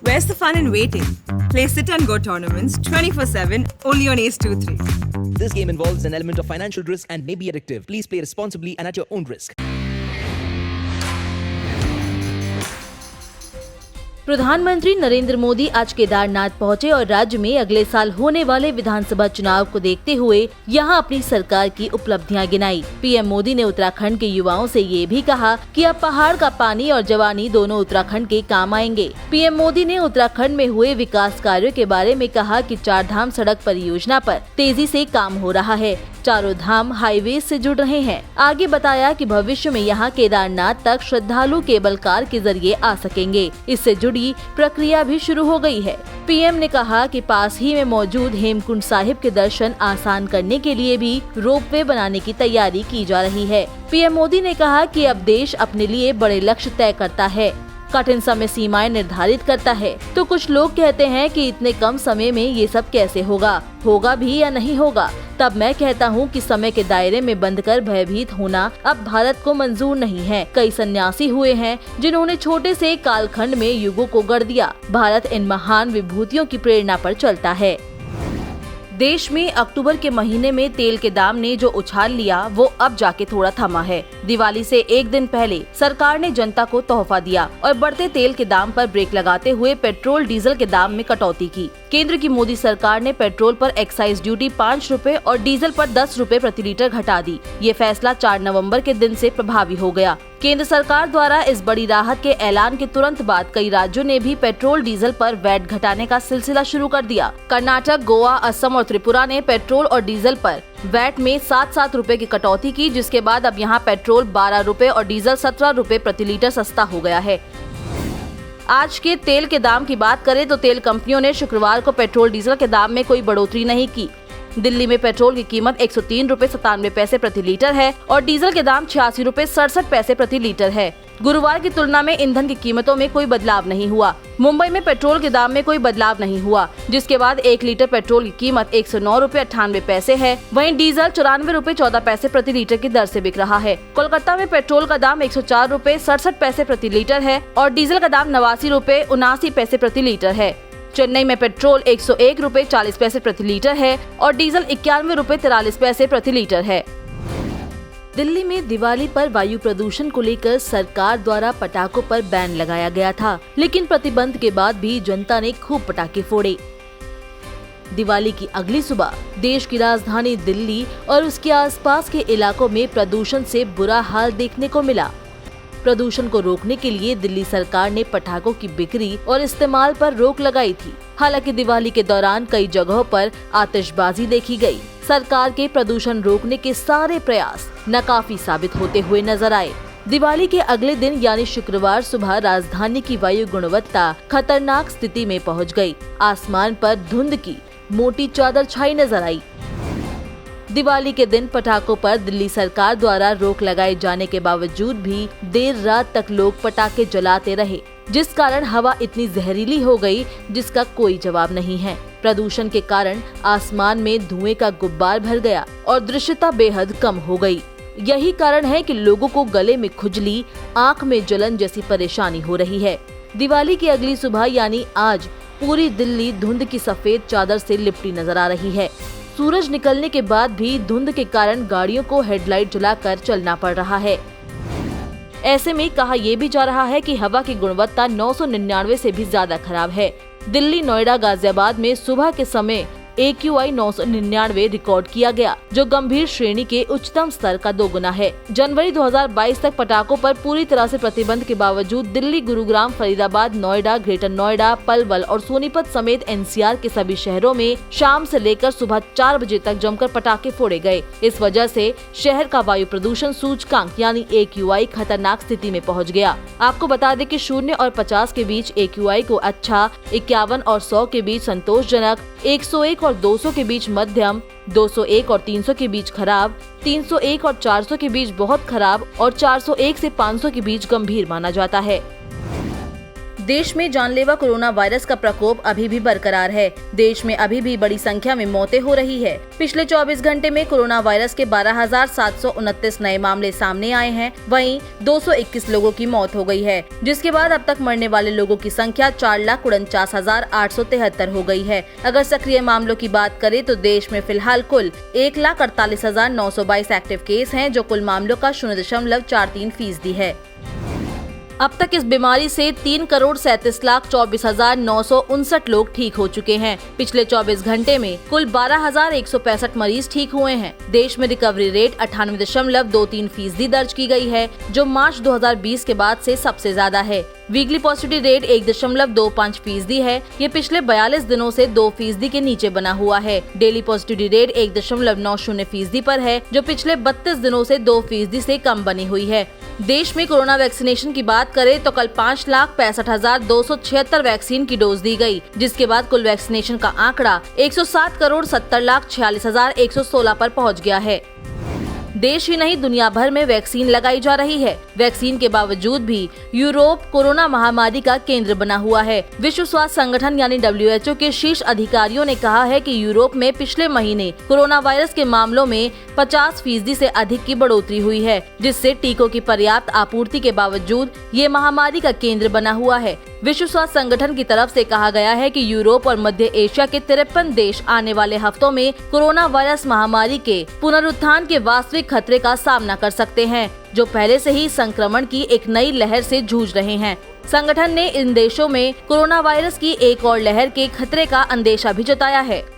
Where's the fun in waiting? Play Sit and Go tournaments 24/7 only on Ace 2-3. This game involves an element of financial risk and may be addictive. Please play responsibly and at your own risk. प्रधानमंत्री नरेंद्र मोदी आज केदारनाथ पहुंचे और राज्य में अगले साल होने वाले विधानसभा चुनाव को देखते हुए यहां अपनी सरकार की उपलब्धियां गिनाई। पीएम मोदी ने उत्तराखंड के युवाओं से ये भी कहा कि अब पहाड़ का पानी और जवानी दोनों उत्तराखंड के काम आएंगे। पीएम मोदी ने उत्तराखंड में हुए विकास कार्यों के बारे में कहा कि 4 धाम सड़क परियोजना पर तेजी से काम हो रहा है। चारों धाम हाईवे से जुड़ रहे हैं। आगे बताया कि भविष्य में यहां केदारनाथ तक श्रद्धालु केबल कार के जरिए आ सकेंगे। इससे जुड़ी प्रक्रिया भी शुरू हो गई है। पीएम ने कहा कि पास ही में मौजूद हेमकुंड साहिब के दर्शन आसान करने के लिए भी रोपवे बनाने की तैयारी की जा रही है। पीएम मोदी ने कहा कि अब देश अपने लिए बड़े लक्ष्य तय करता है, कठिन समय सीमाएं निर्धारित करता है। तो कुछ लोग कहते हैं कि इतने कम समय में ये सब कैसे होगा भी या नहीं होगा। तब मैं कहता हूँ कि समय के दायरे में बंधकर भयभीत होना अब भारत को मंजूर नहीं है। कई सन्यासी हुए हैं जिन्होंने छोटे से कालखंड में युगों को गढ़ दिया। भारत इन महान विभूतियों की प्रेरणा पर चलता है। देश में अक्टूबर के महीने में तेल के दाम ने जो उछाल लिया वो अब जाके थोड़ा थमा है। दिवाली से एक दिन पहले सरकार ने जनता को तोहफा दिया और बढ़ते तेल के दाम पर ब्रेक लगाते हुए पेट्रोल डीजल के दाम में कटौती की। केंद्र की मोदी सरकार ने पेट्रोल पर एक्साइज ड्यूटी 5 रुपए और डीजल पर 10 रुपए प्रति लीटर घटा दी। ये फैसला 4 नवंबर के दिन से प्रभावी हो गया। केंद्र सरकार द्वारा इस बड़ी राहत के ऐलान के तुरंत बाद कई राज्यों ने भी पेट्रोल डीजल पर वैट घटाने का सिलसिला शुरू कर दिया। कर्नाटक, गोवा, असम और त्रिपुरा ने पेट्रोल और डीजल पर वैट में 7-7 रुपए की कटौती की, जिसके बाद अब यहाँ पेट्रोल 12 रुपए और डीजल 17 रुपए प्रति लीटर सस्ता हो गया है। आज के तेल के दाम की बात करें तो तेल कंपनियों ने शुक्रवार को पेट्रोल डीजल के दाम में कोई बढ़ोतरी नहीं की। दिल्ली में पेट्रोल की कीमत 103 रुपए 97 पैसे प्रति लीटर है और डीजल के दाम 86 रुपए 67 पैसे प्रति लीटर है। गुरुवार की तुलना में ईंधन की कीमतों में कोई बदलाव नहीं हुआ। मुंबई में पेट्रोल के दाम में कोई बदलाव नहीं हुआ, जिसके बाद 1 लीटर पेट्रोल की कीमत 109 रुपए 98 पैसे है। वहीं डीजल 94 रुपए 14 पैसे प्रति लीटर की दर से बिक रहा है। कोलकाता में पेट्रोल का दाम 104 रुपए 67 पैसे प्रति लीटर है और डीजल का दाम 89 रुपए 79 पैसे प्रति लीटर है। चेन्नई में पेट्रोल 101 रुपए 40 पैसे प्रति लीटर है और डीजल 91 रुपए 43 पैसे प्रति लीटर है। दिल्ली में दिवाली पर वायु प्रदूषण को लेकर सरकार द्वारा पटाखों पर बैन लगाया गया था, लेकिन प्रतिबंध के बाद भी जनता ने खूब पटाखे फोड़े। दिवाली की अगली सुबह देश की राजधानी दिल्ली और उसके आसपास के इलाकों में प्रदूषण से बुरा हाल देखने को मिला। प्रदूषण को रोकने के लिए दिल्ली सरकार ने पटाखों की बिक्री और इस्तेमाल पर रोक लगाई थी। हालांकि दिवाली के दौरान कई जगहों पर आतिशबाजी देखी गई। सरकार के प्रदूषण रोकने के सारे प्रयास नाकाफी साबित होते हुए नजर आए। दिवाली के अगले दिन यानी शुक्रवार सुबह राजधानी की वायु गुणवत्ता खतरनाक स्थिति में पहुंच गई। आसमान पर धुंध की मोटी चादर छाई नजर आई। दिवाली के दिन पटाखों पर दिल्ली सरकार द्वारा रोक लगाए जाने के बावजूद भी देर रात तक लोग पटाखे जलाते रहे, जिस कारण हवा इतनी जहरीली हो गई जिसका कोई जवाब नहीं है। प्रदूषण के कारण आसमान में धुएं का गुब्बार भर गया और दृश्यता बेहद कम हो गई। यही कारण है कि लोगों को गले में खुजली, आंख में जलन जैसी परेशानी हो रही है। दिवाली की अगली सुबह यानी आज पूरी दिल्ली धुंध की सफेद चादर से लिपटी नजर आ रही है। सूरज निकलने के बाद भी धुंध के कारण गाड़ियों को हेडलाइट जलाकर चलना पड़ रहा है। ऐसे में कहा यह भी जा रहा है कि हवा की गुणवत्ता 999 से भी ज्यादा खराब है। दिल्ली, नोएडा, गाजियाबाद में सुबह के समय AQI 999 रिकॉर्ड किया गया, जो गंभीर श्रेणी के उच्चतम स्तर का 2 गुना है। जनवरी 2022 तक पटाखों पर पूरी तरह से प्रतिबंध के बावजूद दिल्ली, गुरुग्राम, फरीदाबाद, नोएडा, ग्रेटर नोएडा, पलवल और सोनीपत समेत NCR के सभी शहरों में शाम से लेकर सुबह 4 बजे तक जमकर पटाखे फोड़े गए। इस वजह से शहर का वायु प्रदूषण सूचकांक यानी AQI खतरनाक स्थिति में पहुँच गया। आपको बता दें कि 0 और 50 के बीच AQI को अच्छा, 51 और 100 के बीच संतोषजनक, 101 और 200 के बीच मध्यम, 201 और 300 के बीच खराब, 301 और 400 के बीच बहुत खराब और 401 से 500 के बीच गंभीर माना जाता है। देश में जानलेवा कोरोना वायरस का प्रकोप अभी भी बरकरार है। देश में अभी भी बड़ी संख्या में मौतें हो रही है। पिछले 24 घंटे में कोरोना वायरस के 12,729 नए मामले सामने आए हैं। वहीं 221 लोगों की मौत हो गई है, जिसके बाद अब तक मरने वाले लोगों की संख्या 4,49,873 हो गई है। अगर सक्रिय मामलों की बात करें तो देश में फिलहाल कुल 1,48,922 एक्टिव केस हैं, जो कुल मामलों का 0.43% है। अब तक इस बीमारी से 3,37,24,959 लोग ठीक हो चुके हैं। पिछले 24 घंटे में कुल 12,165 मरीज ठीक हुए हैं। देश में रिकवरी रेट 98.23% दर्ज की गई है, जो मार्च 2020 के बाद से सबसे ज्यादा है। वीकली पॉजिटिविटी रेट 1.25% है। ये पिछले 42 दिनों से 2% के नीचे बना हुआ है। डेली पॉजिटिविटी रेट 1.90% पर है, जो पिछले 32 दिनों से 2% से कम बनी हुई है। देश में कोरोना वैक्सीनेशन की बात करें तो कल 5,65,276 वैक्सीन की डोज दी गई, जिसके बाद कुल वैक्सीनेशन का आंकड़ा 107,70,46,116 पर पहुंच गया है। देश ही नहीं, दुनिया भर में वैक्सीन लगाई जा रही है। वैक्सीन के बावजूद भी यूरोप कोरोना महामारी का केंद्र बना हुआ है। विश्व स्वास्थ्य संगठन यानी WHO के शीर्ष अधिकारियों ने कहा है कि यूरोप में पिछले महीने कोरोना वायरस के मामलों में 50% से अधिक की बढ़ोतरी हुई है, जिससे टीकों की पर्याप्त आपूर्ति के बावजूद ये महामारी का केंद्र बना हुआ है। विश्व स्वास्थ्य संगठन की तरफ से कहा गया है कि यूरोप और मध्य एशिया के 53 देश आने वाले हफ्तों में कोरोना वायरस महामारी के पुनरुत्थान के वास्तविक खतरे का सामना कर सकते हैं, जो पहले से ही संक्रमण की एक नई लहर से जूझ रहे हैं। संगठन ने इन देशों में कोरोना वायरस की एक और लहर के खतरे का अंदेशा भी जताया है।